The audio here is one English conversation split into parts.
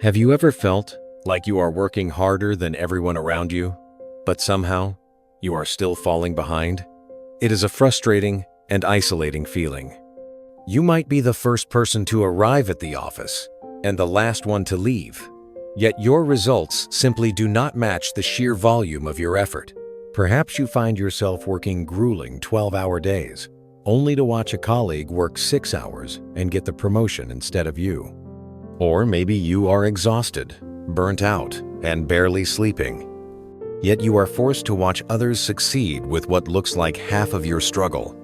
Have you ever felt like you are working harder than everyone around you, but somehow you are still falling behind? It is a frustrating and isolating feeling. You might be the first person to arrive at the office and the last one to leave, yet your results simply do not match the sheer volume of your effort. Perhaps you find yourself working grueling 12-hour days, only to watch a colleague work 6 hours and get the promotion instead of you. Or maybe you are exhausted, burnt out, and barely sleeping. Yet you are forced to watch others succeed with what looks like half of your struggle.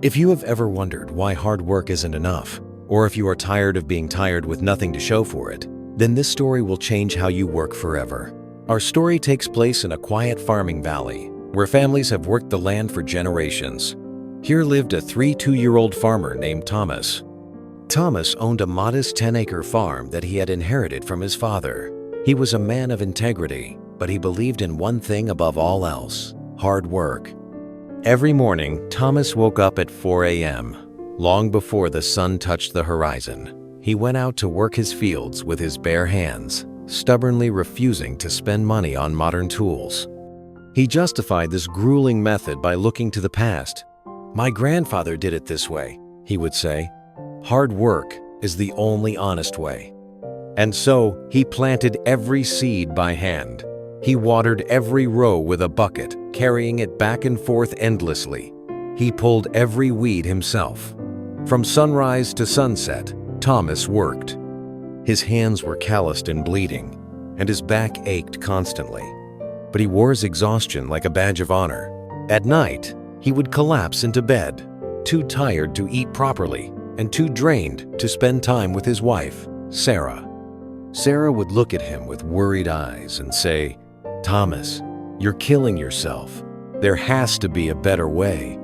If you have ever wondered why hard work isn't enough, or if you are tired of being tired with nothing to show for it, then this story will change how you work forever. Our story takes place in a quiet farming valley, where families have worked the land for generations. Here lived a 2-year-old farmer named Thomas. Thomas owned a modest 10-acre farm that he had inherited from his father. He was a man of integrity, but he believed in one thing above all else: hard work. Every morning, Thomas woke up at 4 a.m., long before the sun touched the horizon. He went out to work his fields with his bare hands, stubbornly refusing to spend money on modern tools. He justified this grueling method by looking to the past. "My grandfather did it this way," he would say. "Hard work is the only honest way." And so he planted every seed by hand. He watered every row with a bucket, carrying it back and forth endlessly. He pulled every weed himself. From sunrise to sunset, Thomas worked. His hands were calloused and bleeding, and his back ached constantly. But he wore his exhaustion like a badge of honor. At night, he would collapse into bed, too tired to eat properly, and too drained to spend time with his wife, Sarah. Sarah would look at him with worried eyes and say, "Thomas, you're killing yourself. There has to be a better way."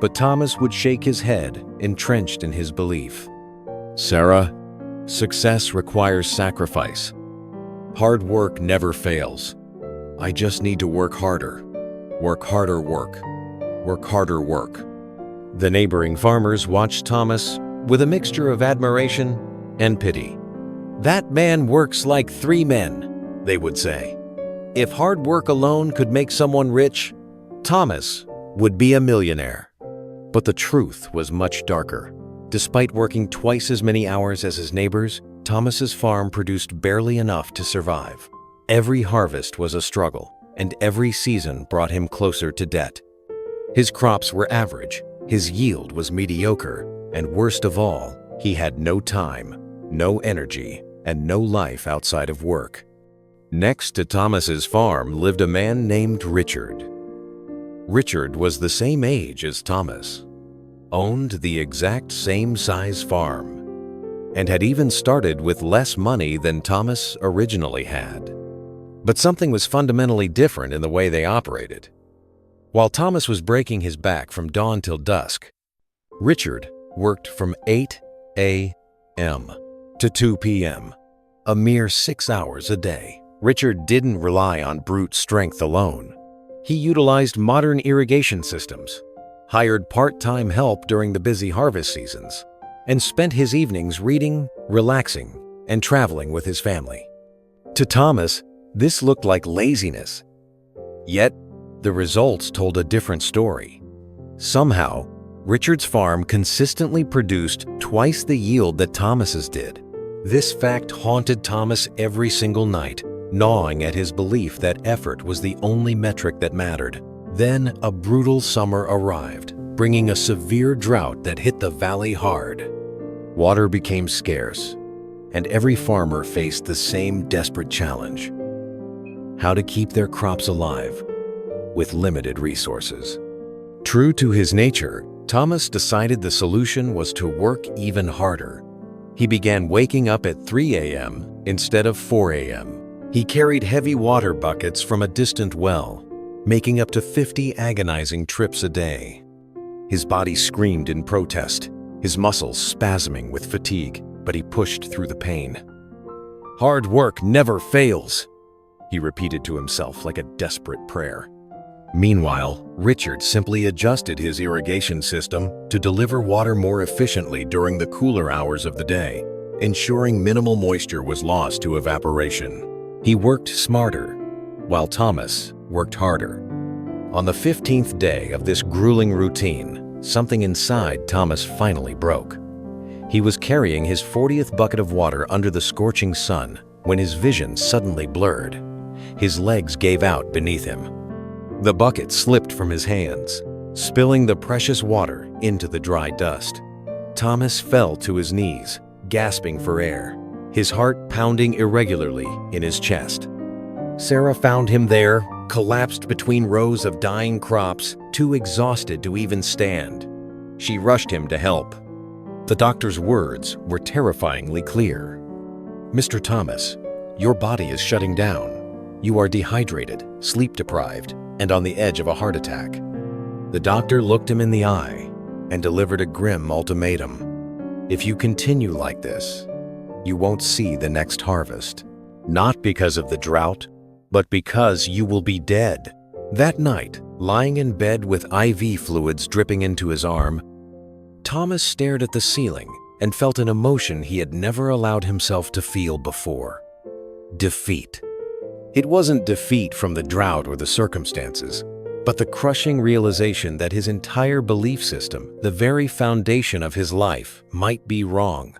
But Thomas would shake his head, entrenched in his belief. "Sarah, success requires sacrifice. Hard work never fails. I just need to work harder. Work harder work. Work harder work." The neighboring farmers watched Thomas with a mixture of admiration and pity. "That man works like 3 men," they would say. "If hard work alone could make someone rich, Thomas would be a millionaire." But the truth was much darker. Despite working twice as many hours as his neighbors, Thomas's farm produced barely enough to survive. Every harvest was a struggle, and every season brought him closer to debt. His crops were average, his yield was mediocre, and worst of all, he had no time, no energy, and no life outside of work. Next to Thomas's farm lived a man named Richard. Richard was the same age as Thomas, owned the exact same size farm, and had even started with less money than Thomas originally had. But something was fundamentally different in the way they operated. While Thomas was breaking his back from dawn till dusk, Richard worked from 8 a.m. to 2 p.m., a mere 6 hours a day. Richard didn't rely on brute strength alone. He utilized modern irrigation systems, hired part-time help during the busy harvest seasons, and spent his evenings reading, relaxing, and traveling with his family. To Thomas, this looked like laziness. Yet, the results told a different story. Somehow, Richard's farm consistently produced twice the yield that Thomas's did. This fact haunted Thomas every single night, gnawing at his belief that effort was the only metric that mattered. Then a brutal summer arrived, bringing a severe drought that hit the valley hard. Water became scarce, and every farmer faced the same desperate challenge: how to keep their crops alive with limited resources. True to his nature, Thomas decided the solution was to work even harder. He began waking up at 3 a.m. instead of 4 a.m. He carried heavy water buckets from a distant well, making up to 50 agonizing trips a day. His body screamed in protest, his muscles spasming with fatigue, but he pushed through the pain. "Hard work never fails," he repeated to himself like a desperate prayer. Meanwhile, Richard simply adjusted his irrigation system to deliver water more efficiently during the cooler hours of the day. ensuring minimal moisture was lost to evaporation. He worked smarter, while Thomas worked harder. On the 15th day of this grueling routine, something inside Thomas finally broke. He was carrying his 40th bucket of water under the scorching sun when his vision suddenly blurred. His legs gave out beneath him. The bucket slipped from his hands, spilling the precious water into the dry dust. Thomas fell to his knees, gasping for air, his heart pounding irregularly in his chest. Sarah found him there, collapsed between rows of dying crops, too exhausted to even stand. She rushed him to help. The doctor's words were terrifyingly clear. "Mr. Thomas, your body is shutting down. You are dehydrated, sleep-deprived, and on the edge of a heart attack." The doctor looked him in the eye and delivered a grim ultimatum. "If you continue like this, you won't see the next harvest. Not because of the drought, but because you will be dead." That night, lying in bed with IV fluids dripping into his arm, Thomas stared at the ceiling and felt an emotion he had never allowed himself to feel before. Defeat. It wasn't defeat from the drought or the circumstances, but the crushing realization that his entire belief system, the very foundation of his life, might be wrong.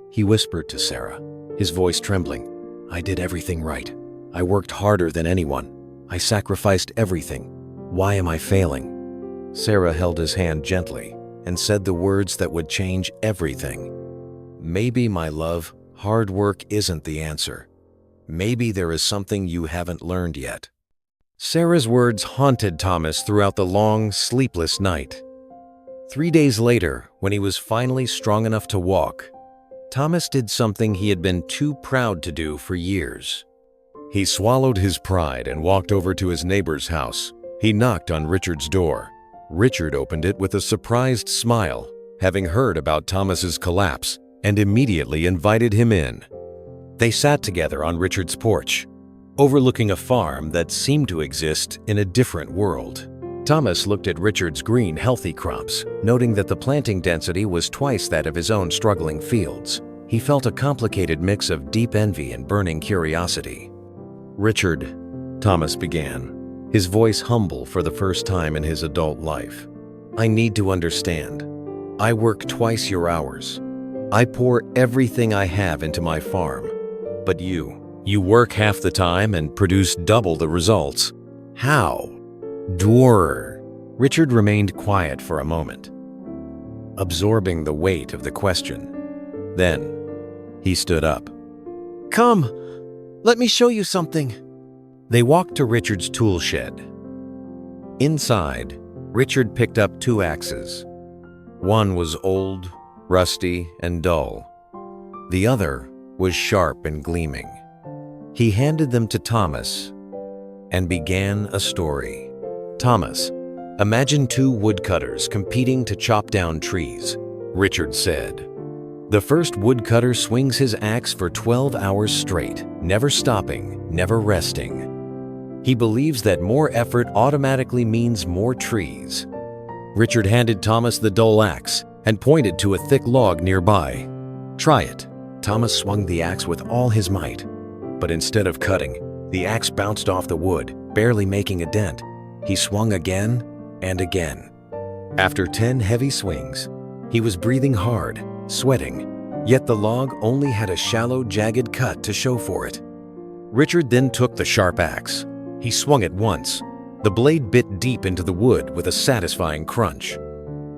He whispered to Sarah, his voice trembling, "I did everything right. I worked harder than anyone. I sacrificed everything. Why am I failing?" Sarah held his hand gently and said the words that would change everything. "Maybe, my love, hard work isn't the answer. Maybe there is something you haven't learned yet." Sarah's words haunted Thomas throughout the long, sleepless night. 3 days later, when he was finally strong enough to walk, Thomas did something he had been too proud to do for years. He swallowed his pride and walked over to his neighbor's house. He knocked on Richard's door. Richard opened it with a surprised smile, having heard about Thomas's collapse, and immediately invited him in. They sat together on Richard's porch, overlooking a farm that seemed to exist in a different world. Thomas looked at Richard's green, healthy crops, noting that the planting density was twice that of his own struggling fields. He felt a complicated mix of deep envy and burning curiosity. "Richard," Thomas began, his voice humble for the first time in his adult life, "I need to understand. I work twice your hours. I pour everything I have into my farm. But you work half the time and produce double the results. How?" "Dwarr." Richard remained quiet for a moment, absorbing the weight of the question. Then he stood up. "Come, let me show you something." They walked to Richard's tool shed. Inside, Richard picked up 2 axes. One was old, rusty, and dull. The other was sharp and gleaming. He handed them to Thomas and began a story. "Thomas, imagine 2 woodcutters competing to chop down trees," Richard said. "The first woodcutter swings his axe for 12 hours straight, never stopping, never resting. He believes that more effort automatically means more trees." Richard handed Thomas the dull axe and pointed to a thick log nearby. "Try it." Thomas swung the axe with all his might, but instead of cutting, the axe bounced off the wood, barely making a dent. He swung again and again. After 10 heavy swings, he was breathing hard, sweating, yet the log only had a shallow, jagged cut to show for it. Richard then took the sharp axe. He swung it once. The blade bit deep into the wood with a satisfying crunch.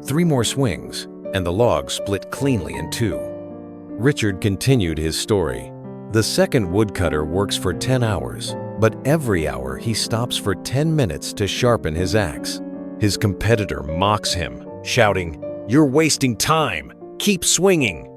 3 more swings, and the log split cleanly in 2. Richard continued his story. The second woodcutter works for 10 hours, but every hour he stops for 10 minutes to sharpen his axe. His competitor mocks him, shouting, "You're wasting time! Keep swinging!"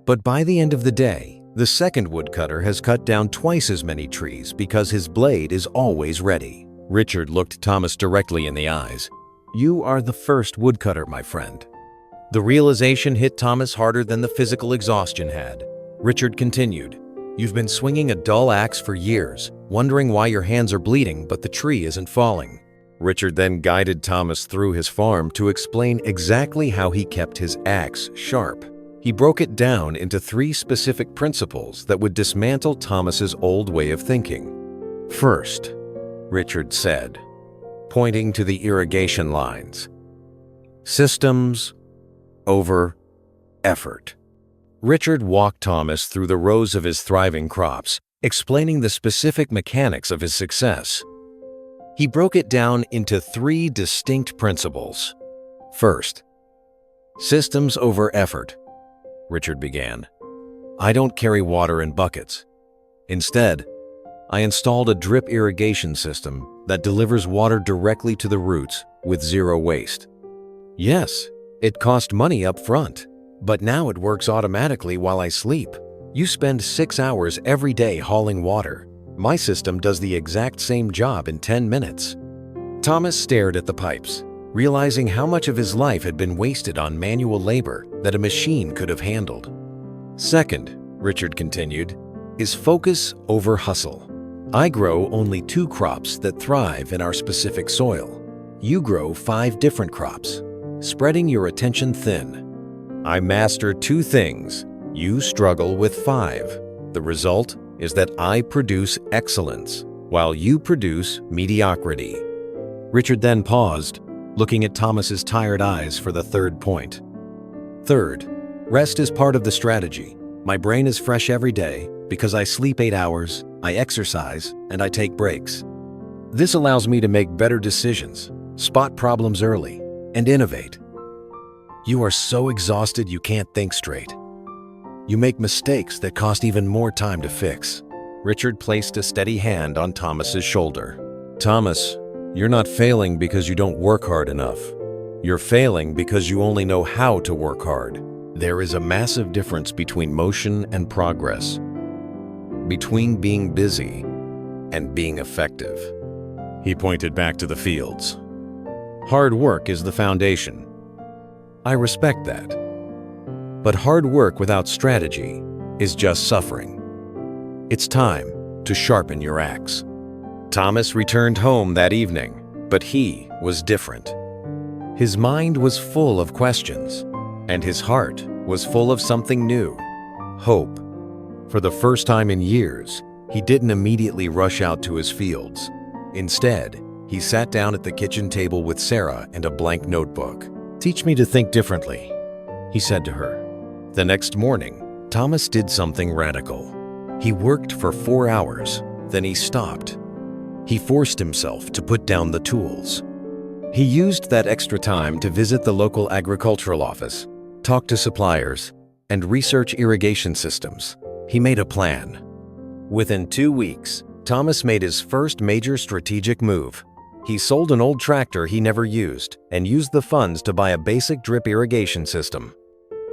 But by the end of the day, the second woodcutter has cut down twice as many trees because his blade is always ready. Richard looked Thomas directly in the eyes. "You are the first woodcutter, my friend." The realization hit Thomas harder than the physical exhaustion had. Richard continued, "You've been swinging a dull axe for years, wondering why your hands are bleeding but the tree isn't falling." Richard then guided Thomas through his farm to explain exactly how he kept his axe sharp. He broke it down into 3 specific principles that would dismantle Thomas's old way of thinking. First, Richard said, pointing to the irrigation lines, systems over effort. Richard walked Thomas through the rows of his thriving crops, explaining the specific mechanics of his success. He broke it down into 3 distinct principles. First, systems over effort. Richard began. I don't carry water in buckets. Instead, I installed a drip irrigation system that delivers water directly to the roots with 0 waste. Yes, it cost money up front, but now it works automatically while I sleep. You spend 6 hours every day hauling water. My system does the exact same job in 10 minutes. Thomas stared at the pipes, realizing how much of his life had been wasted on manual labor that a machine could have handled. Second, Richard continued, is focus over hustle. I grow only 2 crops that thrive in our specific soil. You grow 5 different crops, spreading your attention thin. I master 2 things. You struggle with 5. The result is that I produce excellence, while you produce mediocrity. Richard then paused, looking at Thomas's tired eyes for the 3rd point. Third, rest is part of the strategy. My brain is fresh every day because I sleep 8 hours, I exercise, and I take breaks. This allows me to make better decisions, spot problems early, and innovate. You are so exhausted you can't think straight. You make mistakes that cost even more time to fix. Richard placed a steady hand on Thomas's shoulder. Thomas, you're not failing because you don't work hard enough. You're failing because you only know how to work hard. There is a massive difference between motion and progress, between being busy and being effective. He pointed back to the fields. Hard work is the foundation. I respect that. But hard work without strategy is just suffering. It's time to sharpen your axe. Thomas returned home that evening, but he was different. His mind was full of questions, and his heart was full of something new, hope. For the first time in years, he didn't immediately rush out to his fields. Instead, he sat down at the kitchen table with Sarah and a blank notebook. Teach me to think differently, he said to her. The next morning, Thomas did something radical. He worked for 4 hours, then he stopped. He forced himself to put down the tools. He used that extra time to visit the local agricultural office, talk to suppliers, and research irrigation systems. He made a plan. Within 2 weeks, Thomas made his first major strategic move. He sold an old tractor he never used and used the funds to buy a basic drip irrigation system.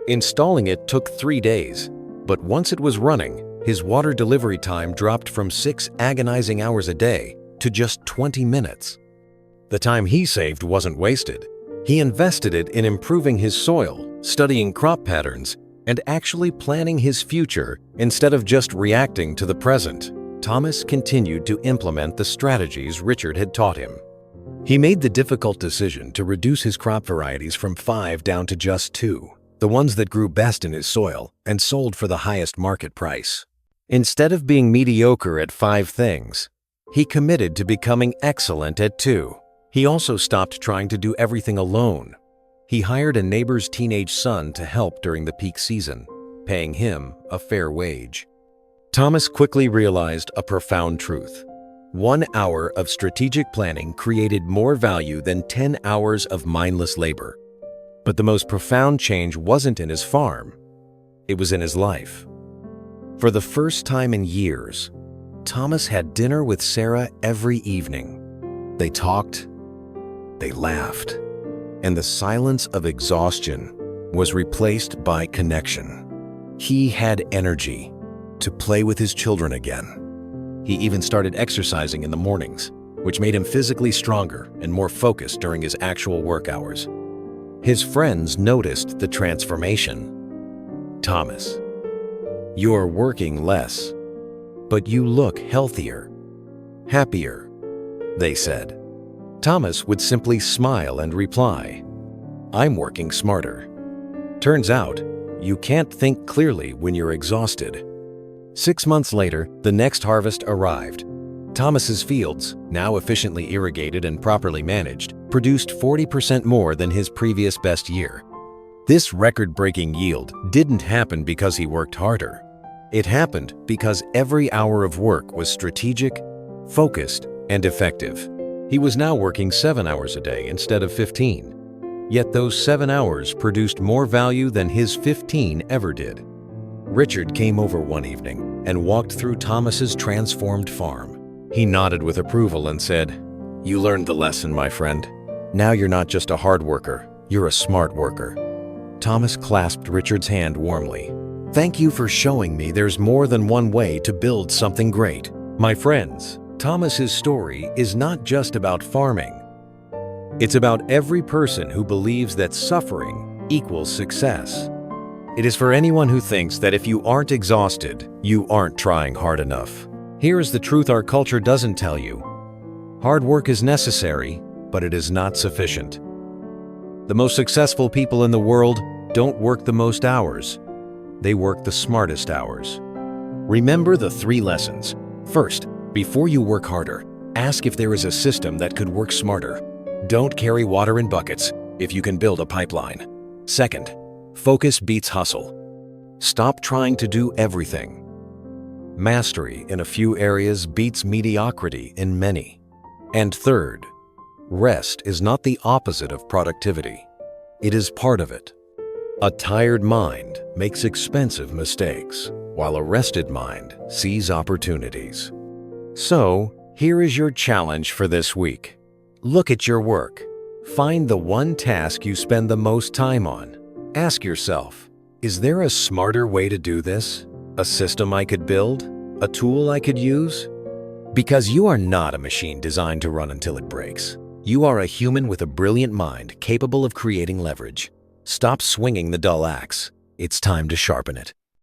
Installing it took 3 days, but once it was running, his water delivery time dropped from 6 agonizing hours a day to just 20 minutes. The time he saved wasn't wasted. He invested it in improving his soil, studying crop patterns, and actually planning his future instead of just reacting to the present. Thomas continued to implement the strategies Richard had taught him. He made the difficult decision to reduce his crop varieties from 5 down to just 2, the ones that grew best in his soil and sold for the highest market price. Instead of being mediocre at 5 things, he committed to becoming excellent at 2. He also stopped trying to do everything alone. He hired a neighbor's teenage son to help during the peak season, paying him a fair wage. Thomas quickly realized a profound truth. 1 hour of strategic planning created more value than 10 hours of mindless labor. But the most profound change wasn't in his farm. It was in his life. For the first time in years, Thomas had dinner with Sarah every evening. They talked, they laughed, and the silence of exhaustion was replaced by connection. He had energy to play with his children again. He even started exercising in the mornings, which made him physically stronger and more focused during his actual work hours. His friends noticed the transformation. Thomas, you're working less, but you look healthier, happier, they said. Thomas would simply smile and reply, I'm working smarter. Turns out, You can't think clearly when you're exhausted. 6 months later, the next harvest arrived. Thomas's fields, now efficiently irrigated and properly managed, produced 40% more than his previous best year. This record-breaking yield didn't happen because he worked harder. It happened because every hour of work was strategic, focused, and effective. He was now working 7 hours a day instead of 15. Yet those 7 hours produced more value than his 15 ever did. Richard came over one evening and walked through Thomas's transformed farm. He nodded with approval and said, "You learned the lesson, my friend. Now you're not just a hard worker, you're a smart worker." Thomas clasped Richard's hand warmly. "Thank you for showing me there's more than one way to build something great." My friends, Thomas's story is not just about farming. It's about every person who believes that suffering equals success. It is for anyone who thinks that if you aren't exhausted, you aren't trying hard enough. Here is the truth our culture doesn't tell you. Hard work is necessary, but it is not sufficient. The most successful people in the world don't work the most hours. They work the smartest hours. Remember the 3 lessons. First, before you work harder, ask if there is a system that could work smarter. Don't carry water in buckets if you can build a pipeline. Second, focus beats hustle. Stop trying to do everything. Mastery in a few areas beats mediocrity in many. And third, rest is not the opposite of productivity. It is part of it. A tired mind makes expensive mistakes, while a rested mind sees opportunities. So, here is your challenge for this week. Look at your work. Find the one task you spend the most time on. Ask yourself, is there a smarter way to do this? A system I could build? A tool I could use? Because you are not a machine designed to run until it breaks. You are a human with a brilliant mind capable of creating leverage. Stop swinging the dull axe. It's time to sharpen it.